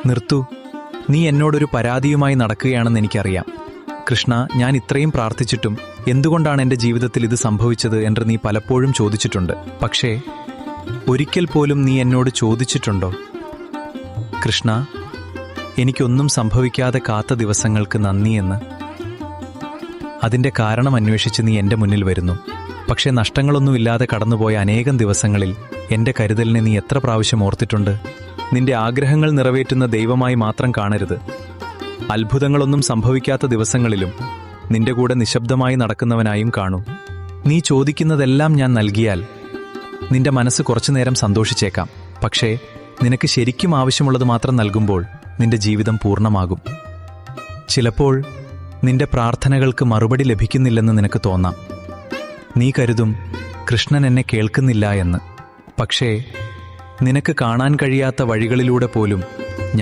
നിർത്തൂ. നീ എന്നോടൊരു പരാതിയുമായി നടക്കുകയാണെന്ന് എനിക്കറിയാം. കൃഷ്ണ, ഞാൻ ഇത്രയും പ്രാർത്ഥിച്ചിട്ടും എന്തുകൊണ്ടാണ് എൻ്റെ ജീവിതത്തിൽ ഇത് സംഭവിച്ചത് എന്ന് നീ പലപ്പോഴും ചോദിച്ചിട്ടുണ്ട്. പക്ഷേ ഒരിക്കൽ പോലും നീ എന്നോട് ചോദിച്ചിട്ടുണ്ടോ, കൃഷ്ണ, എനിക്കൊന്നും സംഭവിക്കാതെ കാത്ത ദിവസങ്ങൾക്ക് നന്ദിയെന്ന്? അതിൻ്റെ കാരണം അന്വേഷിച്ച് നീ എൻ്റെ മുന്നിൽ വരുന്നു. പക്ഷേ നഷ്ടങ്ങളൊന്നുമില്ലാതെ കടന്നുപോയ അനേകം ദിവസങ്ങളിൽ എൻ്റെ കരുതലിനെ നീ എത്ര പ്രാവശ്യം ഓർത്തിട്ടുണ്ട്? നിന്റെ ആഗ്രഹങ്ങൾ നിറവേറ്റുന്ന ദൈവമായി മാത്രം കാണരുത്. അത്ഭുതങ്ങളൊന്നും സംഭവിക്കാത്ത ദിവസങ്ങളിലും നിന്റെ കൂടെ നിശബ്ദമായി നടക്കുന്നവനായും കാണൂ. നീ ചോദിക്കുന്നതെല്ലാം ഞാൻ നൽകിയാൽ നിന്റെ മനസ്സ് കുറച്ചുനേരം സന്തോഷിച്ചേക്കാം. പക്ഷേ നിനക്ക് ശരിക്കും ആവശ്യമുള്ളത് മാത്രം നൽകുമ്പോൾ നിന്റെ ജീവിതം പൂർണ്ണമാകും. ചിലപ്പോൾ നിന്റെ പ്രാർത്ഥനകൾക്ക് മറുപടി ലഭിക്കുന്നില്ലെന്ന് നിനക്ക് തോന്നാം. നീ കരുതും കൃഷ്ണൻ എന്നെ കേൾക്കുന്നില്ല എന്ന്. പക്ഷേ നിനക്ക് കാണാൻ കഴിയാത്ത വഴികളിലൂടെ പോലും